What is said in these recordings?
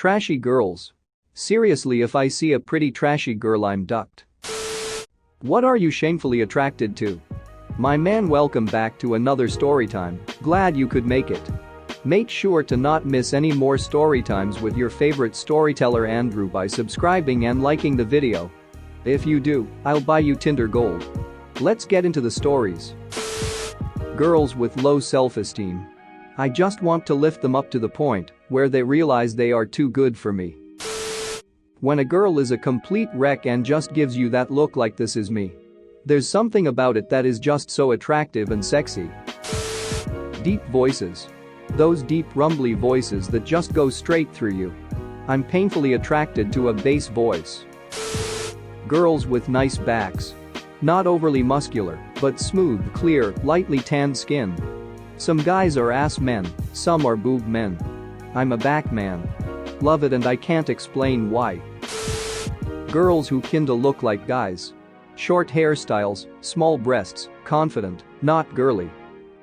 Trashy girls. Seriously, if I see a pretty trashy girl, I'm ducked. What are you shamefully attracted to? My man, welcome back to another storytime. Glad you could make it. Make sure to not miss any more storytimes with your favorite storyteller Andrew by subscribing and liking the video. If you do, I'll buy you Tinder Gold. Let's get into the stories. Girls with low self-esteem. I just want to lift them up to the point where they realize they are too good for me. When a girl is a complete wreck and just gives you that look like this is me. There's something about it that is just so attractive and sexy. Deep voices. Those deep rumbly voices that just go straight through you. I'm painfully attracted to a bass voice. Girls with nice backs. Not overly muscular, but smooth, clear, lightly tanned skin. Some guys are ass men, some are boob men. I'm a back man. Love it, and I can't explain why. Girls who kinda look like guys. Short hairstyles, small breasts, confident, not girly.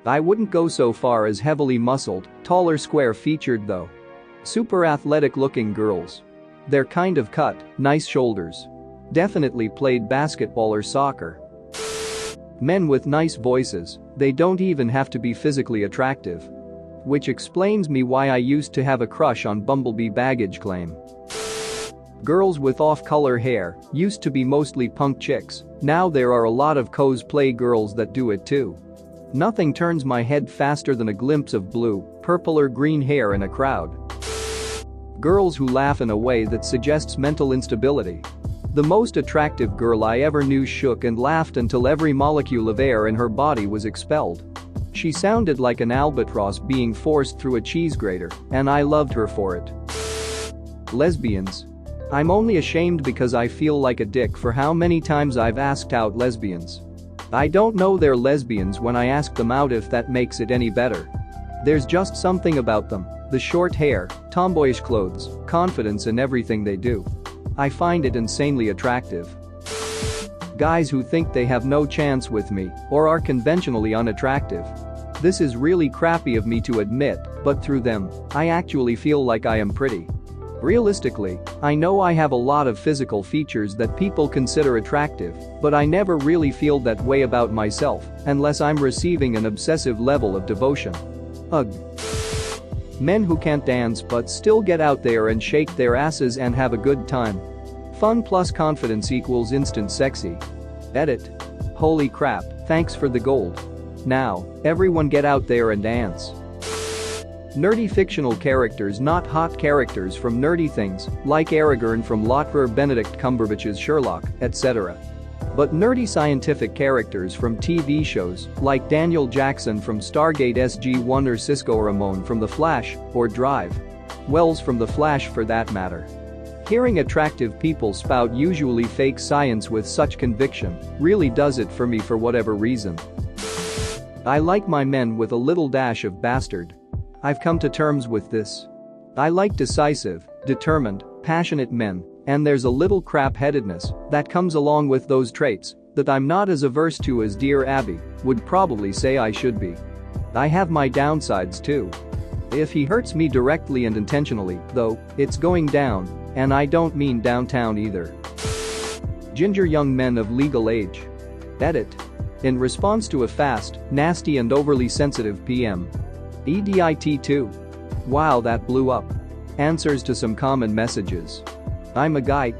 I wouldn't go so far as heavily muscled, taller, square-featured though. Super athletic looking girls. They're kind of cut, nice shoulders. Definitely played basketball or soccer. Men with nice voices, they don't even have to be physically attractive. Which explains me why I used to have a crush on Bumblebee Baggage Claim. Girls with off-color hair used to be mostly punk chicks, now there are a lot of cosplay girls that do it too. Nothing turns my head faster than a glimpse of blue, purple or green hair in a crowd. Girls who laugh in a way that suggests mental instability. The most attractive girl I ever knew shook and laughed until every molecule of air in her body was expelled. She sounded like an albatross being forced through a cheese grater, and I loved her for it. Lesbians. I'm only ashamed because I feel like a dick for how many times I've asked out lesbians. I don't know they're lesbians when I ask them out, if that makes it any better. There's just something about them, the short hair, tomboyish clothes, confidence in everything they do. I find it insanely attractive. Guys who think they have no chance with me or are conventionally unattractive. This is really crappy of me to admit, but through them, I actually feel like I am pretty. Realistically, I know I have a lot of physical features that people consider attractive, but I never really feel that way about myself unless I'm receiving an obsessive level of devotion. Ugh. Men who can't dance but still get out there and shake their asses and have a good time. Fun plus confidence equals instant sexy. Edit. Holy crap, thanks for the gold. Now, everyone get out there and dance. Nerdy fictional characters, not hot characters from nerdy things like Aragorn from Lotrar, Benedict Cumberbatch's Sherlock, etc. But nerdy scientific characters from TV shows like Daniel Jackson from Stargate SG-1 or Cisco Ramon from The Flash or Drive. Wells from The Flash for that matter. Hearing attractive people spout usually fake science with such conviction really does it for me for whatever reason. I like my men with a little dash of bastard. I've come to terms with this. I like decisive, determined, passionate men, and there's a little crap-headedness that comes along with those traits that I'm not as averse to as dear Abby would probably say I should be. I have my downsides too. If he hurts me directly and intentionally, though, it's going down, and I don't mean downtown either. Ginger young men of legal age. Edit. In response to a fast, nasty and overly sensitive PM. EDIT2. Wow, that blew up. Answers to some common messages. I'm a guy,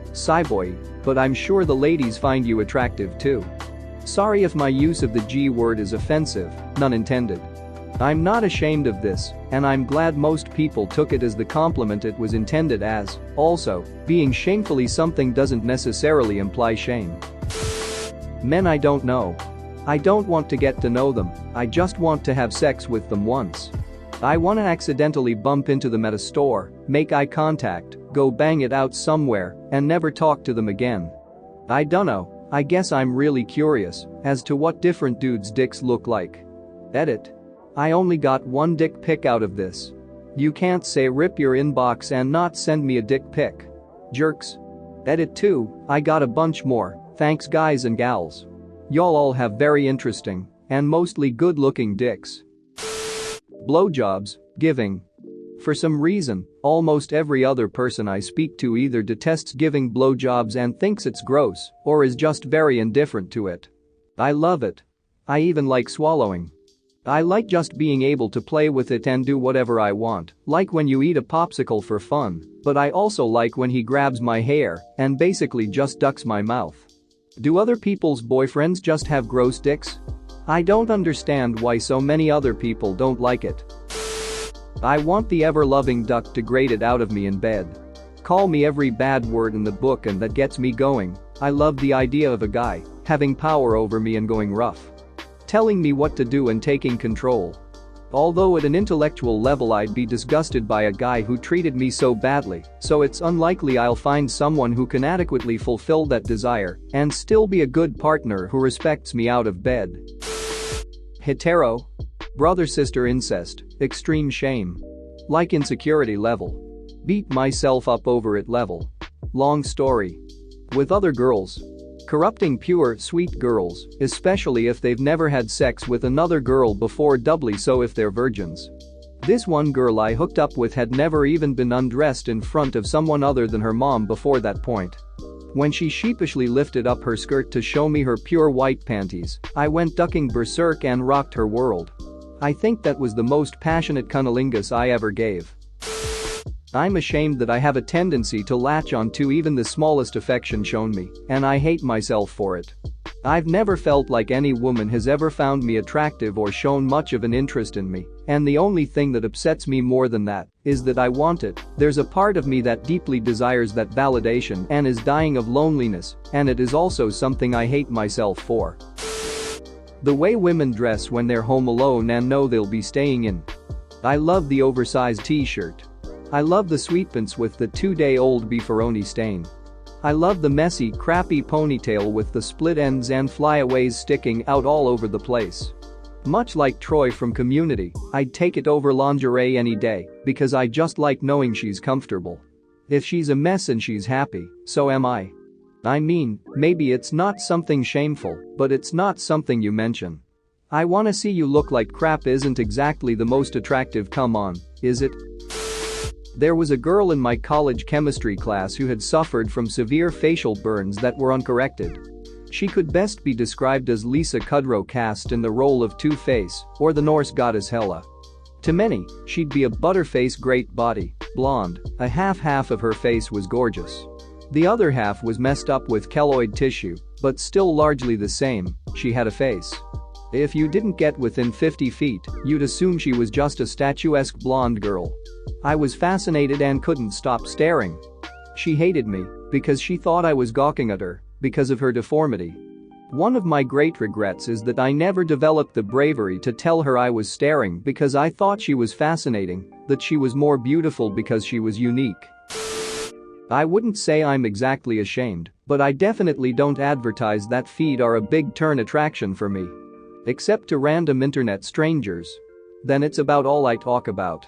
boy, but I'm sure the ladies find you attractive too. Sorry if my use of the G word is offensive, none intended. I'm not ashamed of this, and I'm glad most people took it as the compliment it was intended as. Also, being shamefully something doesn't necessarily imply shame. Men I don't know. I don't want to get to know them, I just want to have sex with them once. I wanna accidentally bump into them at a store, make eye contact, go bang it out somewhere, and never talk to them again. I dunno, I guess I'm really curious as to what different dudes' dicks look like. Edit. I only got one dick pic out of this. You can't say rip your inbox and not send me a dick pic. Jerks. Edit 2, I got a bunch more, thanks guys and gals. Y'all all have very interesting and mostly good-looking dicks. Blowjobs, giving. For some reason, almost every other person I speak to either detests giving blowjobs and thinks it's gross or is just very indifferent to it. I love it. I even like swallowing. I like just being able to play with it and do whatever I want, like when you eat a popsicle for fun, but I also like when he grabs my hair and basically just ducks my mouth. Do other people's boyfriends just have gross dicks? I don't understand why so many other people don't like it. I want the ever-loving duck to grate it out of me in bed. Call me every bad word in the book and that gets me going. I love the idea of a guy having power over me and going rough. Telling me what to do and taking control. Although at an intellectual level I'd be disgusted by a guy who treated me so badly, so it's unlikely I'll find someone who can adequately fulfill that desire and still be a good partner who respects me out of bed. Hetero. Brother-sister incest, extreme shame. Like insecurity level. Beat myself up over it level. Long story. With other girls. Corrupting pure, sweet girls, especially if they've never had sex with another girl before, doubly so if they're virgins. This one girl I hooked up with had never even been undressed in front of someone other than her mom before that point. When she sheepishly lifted up her skirt to show me her pure white panties, I went ducking berserk and rocked her world. I think that was the most passionate cunnilingus I ever gave. I'm ashamed that I have a tendency to latch on to even the smallest affection shown me, and I hate myself for it. I've never felt like any woman has ever found me attractive or shown much of an interest in me, and the only thing that upsets me more than that is that I want it. There's a part of me that deeply desires that validation and is dying of loneliness, and it is also something I hate myself for. The way women dress when they're home alone and know they'll be staying in. I love the oversized t-shirt. I love the sweatpants with the 2-day-old beefaroni stain. I love the messy, crappy ponytail with the split ends and flyaways sticking out all over the place. Much like Troy from Community, I'd take it over lingerie any day because I just like knowing she's comfortable. If she's a mess and she's happy, so am I. I mean, maybe it's not something shameful, but it's not something you mention. I wanna see you look like crap isn't exactly the most attractive, come on, is it? There was a girl in my college chemistry class who had suffered from severe facial burns that were uncorrected. She could best be described as Lisa Kudrow cast in the role of Two-Face or the Norse goddess Hela. To many, she'd be a butterface, great body, blonde, a half of her face was gorgeous. The other half was messed up with keloid tissue, but still largely the same, she had a face. If you didn't get within 50 feet, you'd assume she was just a statuesque blonde girl. I was fascinated and couldn't stop staring. She hated me because she thought I was gawking at her because of her deformity. One of my great regrets is that I never developed the bravery to tell her I was staring because I thought she was fascinating, that she was more beautiful because she was unique. I wouldn't say I'm exactly ashamed, but I definitely don't advertise that feet are a big turn attraction for me. Except to random internet strangers. Then it's about all I talk about.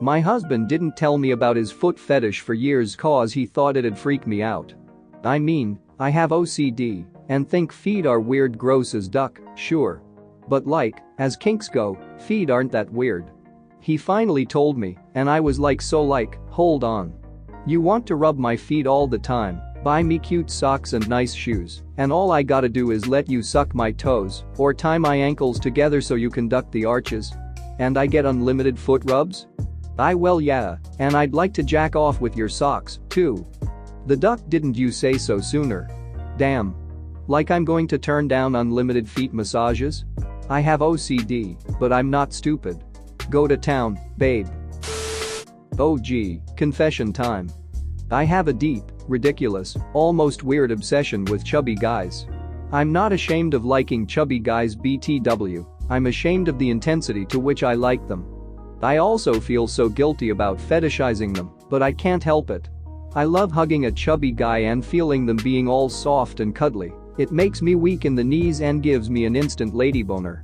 My husband didn't tell me about his foot fetish for years cause he thought it'd freak me out. I mean, I have OCD and think feet are weird, gross as duck, sure. But as kinks go, feet aren't that weird. He finally told me, and I was hold on. You want to rub my feet all the time, buy me cute socks and nice shoes, and all I gotta do is let you suck my toes or tie my ankles together so you can duck the arches? And I get unlimited foot rubs? Well yeah, and I'd like to jack off with your socks, too. The duck, didn't you say so sooner? Damn. Like I'm going to turn down unlimited feet massages? I have OCD, but I'm not stupid. Go to town, babe. Oh gee, confession time. I have a deep, ridiculous, almost weird obsession with chubby guys. I'm not ashamed of liking chubby guys BTW, I'm ashamed of the intensity to which I like them. I also feel so guilty about fetishizing them, but I can't help it. I love hugging a chubby guy and feeling them being all soft and cuddly. It makes me weak in the knees and gives me an instant lady boner.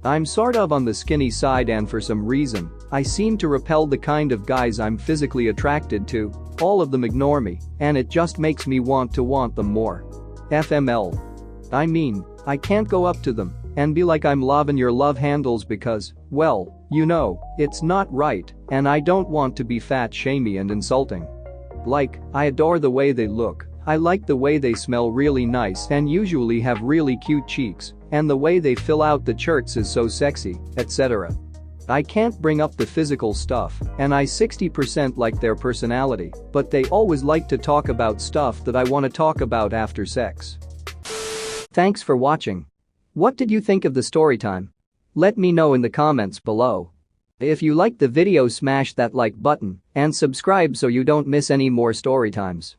I'm sort of on the skinny side and for some reason, I seem to repel the kind of guys I'm physically attracted to. All of them ignore me, and it just makes me want them more. FML. I mean, I can't go up to them and be like I'm loving your love handles because, well, you know, it's not right, and I don't want to be fat shamey and insulting. Like, I adore the way they look, I like the way they smell really nice and usually have really cute cheeks, and the way they fill out the shirts is so sexy, etc. I can't bring up the physical stuff, and I 60% like their personality, but they always like to talk about stuff that I want to talk about after sex. Thanks for watching. What did you think of the story time? Let me know in the comments below. If you liked the video, smash that like button and subscribe so you don't miss any more story times.